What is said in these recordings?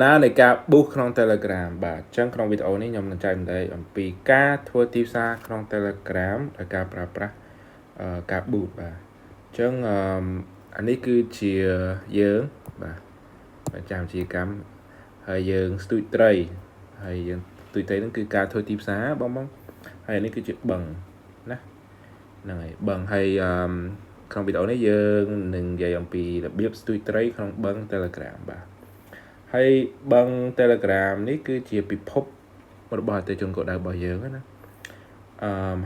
ណានៃការប៊ូសក្នុង Telegram បាទអញ្ចឹងក្នុងវីដេអូនេះខ្ញុំនឹងចែករំលែកអំពីការធ្វើទីផ្សារក្នុង Telegram ដោយការប្រើប្រាស់ការប៊ូសបាទអញ្ចឹងអានេះគឺជាយើងបាទចាំជាកម្មហើយយើងស្ទូចត្រីហើយយើងស្ទូចត្រីហ្នឹងគឺការធ្វើទីផ្សារបងហើយនេះគឺជាបឹងណាហ្នឹងហើយបឹងហើយក្នុងវីដេអូនេះយើងនឹងនិយាយអំពីរបៀបស្ទូចត្រីក្នុងបឹង Telegram បាទហើយបឹង Telegram នេះគឺជាពិភពរបស់អតិថិជនគោលដៅរបស់យើងណា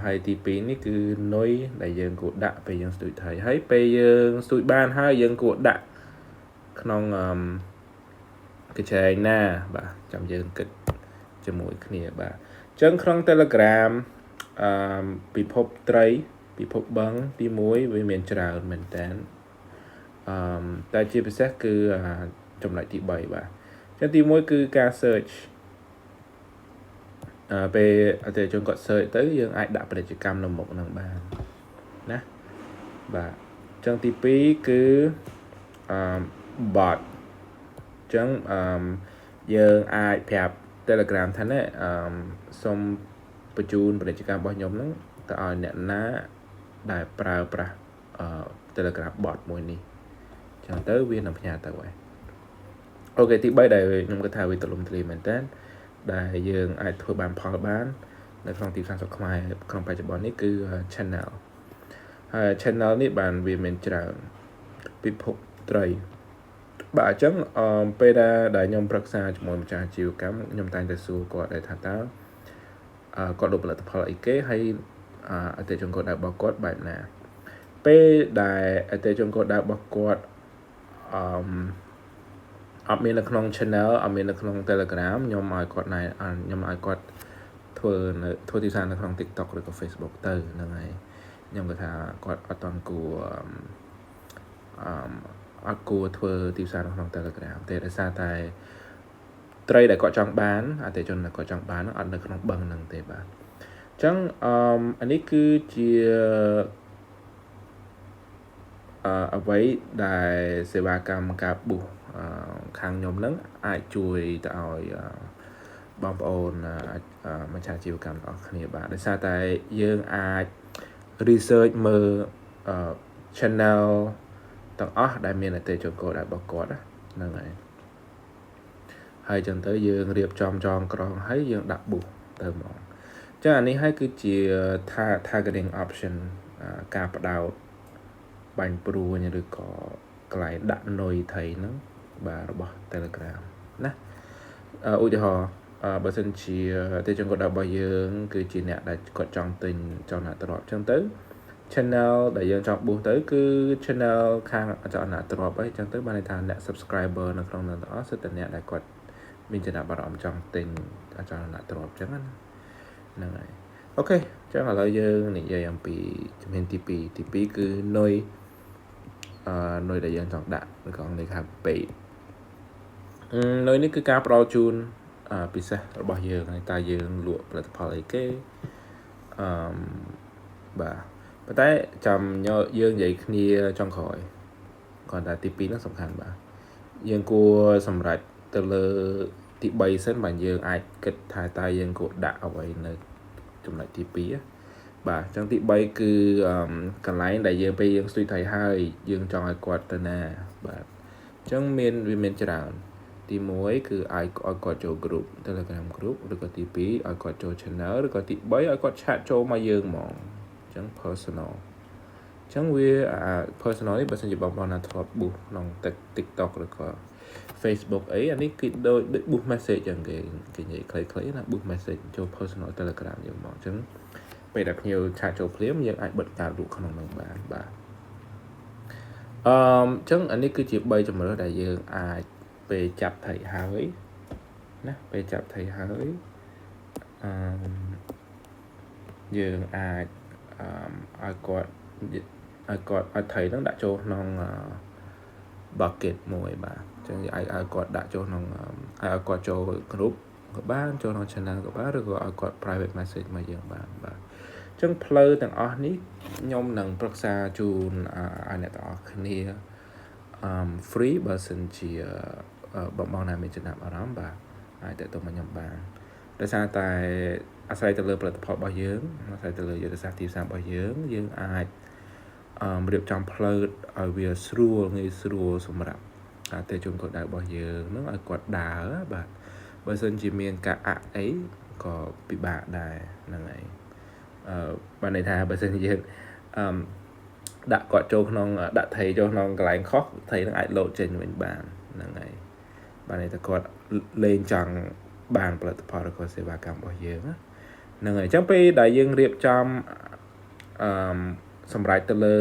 ហើយទី2នេះគឺនុយដែលយើងគួរដាក់ពេលយើងស្ទូចត្រីហើយពេលយើងស្ទូចបានហើយយើងគួរដាក់ក្នុងកញ្ចែងណាបាទចាំយើងគិតជាមួយគ្នាបាទអញ្ចឹងក្នុង Telegram ពិភពត្រីពិភពបឹងទី1វាមានច្រើនមែនតើតែជាពិសេសគឺចំណុចទី3បាទអញ្ចឹងទី1គឺការ search ពេលអតិថិជនគាត់ search ទៅយើងអាចដាក់ពាណិជ្ជកម្មនៅមុខហ្នឹងបានណាបាទអញ្ចឹងទី2គឺbot អញ្ចឹងយើងអាចប្រាប់ Telegram ថាណែសូមបញ្ជូនពាណិជ្ជកម្មរបស់ខ្ញុំហ្នឹងទៅឲ្យអ្នកណាដែលប្រើប្រាស់ Telegram bot មួយនេះអញ្ចឹងទៅវានឹងផ្ញើទៅហើយអូខេទី3ដែលខ្ញុំគិតថាវាទូលំទូលាយមែនតើដែលយើងអាចធ្វើបានផលបាននៅក្នុងទីផ្សារស្រុកខ្មែរក្នុងបច្ចុប្បន្ននេះគឺ channel ហើយ channel នេះបានវាមានច្រើនពិភពត្រីបាទអញ្ចឹងពេលដែលខ្ញុំប្រឹក្សាជាមួយម្ចាស់អាជីវកម្មខ្ញុំតែងតែសួរគាត់ថាតើគាត់លក់ផលិតផលអីគេហើយអតិថិជនគាត់របស់គាត់បែបណាពេលដែលអតិថិជនគាត់របស់គាត់អត់មាននៅក្នុង channel អត់មាននៅក្នុង Telegram ខ្ញុំឲ្យគាត់ធ្វើទីផ្សារនៅក្នុង TikTok ឬក៏ Facebook ទៅហ្នឹងហើយខ្ញុំគាត់ថាគាត់អត់តន់គួរអត់គួរធ្វើទីផ្សារនៅក្នុង Telegram ទេដោយសារតែត្រីដែលគាត់ចង់បានអតិថិជនដែលគាត់ចង់បានអត់នៅក្នុងបឹងហ្នឹងទេបាទអញ្ចឹងអានេះគឺជាអ្វីដែលសេវាកម្មការប៊ូសខាងខ្ញុំហ្នឹងអាចជួយទៅឲ្យបងប្អូនម្ចាស់អាជីវកម្មទាំងអស់គ្នាបាទដោយសារតែយើងអាច research មើលchannel ទាំងអស់ដែលមានអតិថិជនគោលដៅរបស់គាត់ហ្នឹងហើយចឹងទៅយើងរៀបចំចងក្រងហើយយើងដាក់ប៊ូសទៅហ្មងចឹងអានេះហើយគឺជា targeting option ការផ្ដោតបាញ់ព្រួញឬក៏កន្លែងដាក់នុយថៃហ្នឹងបាទរបស់ Telegram ណាឧទាហរណ៍បើសិនជាអតិថិជនគាត់របស់យើងគឺជាអ្នកដែលគាត់ចង់ទិញចលនាទ្រព្យចឹងទៅ channel ដែលយើងចង់ប៊ូសទៅគឺ channel ខាងចលនាទ្រព្យអីចឹងទៅបានន័យថាអ្នក subscriber នៅក្នុងនោះទាំងអស់សិតតែអ្នកដែលគាត់មានចំណាប់អារម្មណ៍ចង់ទិញចលនាទ្រព្យចឹងណាហ្នឹងហើយអូខេចឹងឥឡូវយើងនិយាយអំពីជំហានទី2ទី2គឺនុយដែលយើងចង់ដាក់ឬក៏អង់គ្លេសហៅ paid នុយនេះគឺការផ្ដល់ជូនពិសេសរបស់យើងហើយតើយើងលក់ផលិតផលអីគេបាទប៉ុន្តែចាំយើងនិយាយគ្នាចុងក្រោយគាត់ថាទី2ហ្នឹងសំខាន់បាទយើងគួរសម្រេចទៅលើទី3សិនបាទយើងអាចគិតថាតើយើងគួរដាក់អ្វីនៅចំណុចទី2បាទអញ្ចឹងទី3គឺកន្លែងដែលយើងពេលយើងស្ទូចត្រីហើយយើងចង់ឲ្យគាត់ទៅណាបាទអញ្ចឹងវាមានច្រើនទី1គឺឲ្យគាត់ចូល group Telegram group ឬក៏ទី2ឲ្យគាត់ចូល channel ឬក៏ទី3ឲ្យគាត់ chat ចូលមកយើងហ្មងអញ្ចឹង personal អញ្ចឹងវាpersonal នេះបើសិនជាបងប្អូនណាធ្លាប់ boost ក្នុង TikTok ឬក៏ Facebook អីអានេះគឺដូច boost message អញ្ចឹងគេនិយាយខ្លីៗណា boost message ចូល personal Telegram យើងមកអញ្ចឹងពេលដែលភ្ញៀវ chat ចូលភ្លាមយើងអាចបិទការលក់ក្នុងនោះបានបាទអញ្ចឹងអានេះគឺជា3ជម្រើសដែលយើងអាចពេលចាប់ត្រីហើយណាពេលចាប់ត្រីហើយយើងអាចឲ្យគាត់ឲ្យត្រីហ្នឹងដាក់ចូលក្នុង bucket មួយបាទអញ្ចឹងឲ្យគាត់ដាក់ចូលក្នុងឲ្យគាត់ចូល group ក៏បានចូលក្នុង channel ក៏បានឬក៏ឲ្យគាត់ private message មកយើងបានបាទអញ្ចឹងផ្លូវទាំងអស់នេះខ្ញុំនឹងប្រឹក្សាជូនឲ្យអ្នកទាំងអស់គ្នាfree បើសិនជា បងបងណាមានចំណាប់អារម្មណ៍បាទអាចតទៅមកខ្ញុំបានដោយសារតែអាស្រ័យទៅលើផលិតផលរបស់យើងអាស្រ័យទៅលើយុទ្ធសាស្ត្រទីផ្សាររបស់យើងអាចរៀបចំផ្លូវឲ្យវាស្រួលងាយស្រួលសម្រាប់អតិថិជនគោលដៅរបស់យើងហ្នឹងឲ្យគាត់ដើរបាទបើសិនជាមានការអីក៏ពិបាកដែរហ្នឹងហើយបានន័យថាបើសិនជាយើងដាក់គាត់ចូលក្នុងដាក់ថៃចូលក្នុងកន្លែងខុសថៃនឹងអាចលោតចេញវិញបានហ្នឹងហើយបានន័យថាគាត់លេងចង់បានផលិតផលឬក៏សេវាកម្មរបស់យើងហ្នឹងហើយអញ្ចឹងពេលដែលយើងរៀបចំសម្រាប់ទៅលើ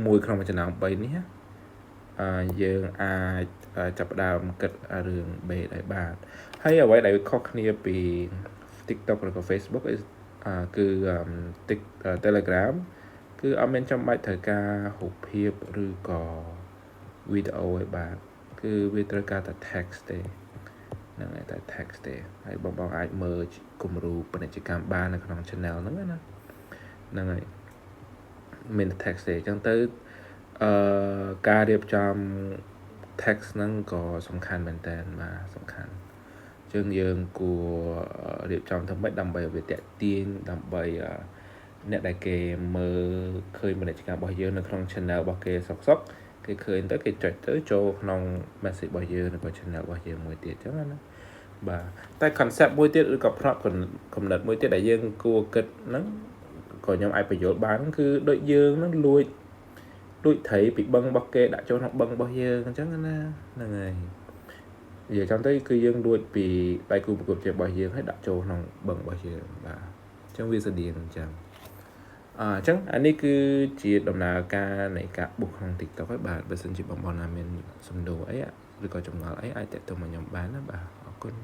មួយក្នុងចំណោម3នេះយើងអាចចាប់ផ្ដើមគិតរឿង base ឲ្យបានហើយអ្វីដែលខុសគ្នាពី TikTok ឬក៏ Facebook គឺ Telegram គឺអត់មានចាំបាច់ត្រូវការរូបភាពឬក៏វីដេអូឯបាទគឺវាត្រូវការតែ text ទេហ្នឹងហើយតែ text ទេហើយបងអាចមើលគំរូពាណិជ្ជកម្មបាននៅក្នុង channel ហ្នឹងណាហ្នឹងហើយមាន text ទេអញ្ចឹងទៅការរៀបចំ text ហ្នឹងក៏សំខាន់មែនតើបាទសំខាន់យើងគួររៀបចំធ្វើម៉េចដើម្បីឲ្យវាតាក់ទាញដើម្បីអ្នកដែលគេមើលឃើញពាណិជ្ជកម្មរបស់យើងនៅក្នុង channel របស់គេសុកគេឃើញទៅគេចុចទៅចូលក្នុង message របស់យើងឬក៏ channel របស់យើងមួយទៀតអញ្ចឹងណាបាទតែ concept មួយទៀតឬក៏ plot កំណត់មួយទៀតដែលយើងគួរគិតហ្នឹងក៏ខ្ញុំអាចបញ្យល់បានគឺដូចយើងហ្នឹងលួចត្រីពីបឹងរបស់គេដាក់ចូលក្នុងបឹងរបស់យើងអញ្ចឹងណាហ្នឹងហើយនិយាយចំទៅគឺយើងលួចពីដៃគូប្រកួតប្រជែងរបស់យើងហើយដាក់ចូលក្នុងបឹងរបស់យើងបាទអញ្ចឹងវាស្តៀងអញ្ចឹងអញ្ចឹងអានេះគឺជាដំណើរការនៃការបុកក្នុង TikTok ហើយបាទបើសិនជាបងណាមានសំណួរអីឬក៏ចម្ងល់អីអាចតាក់ទងមកខ្ញុំបានណាបាទអរគុណ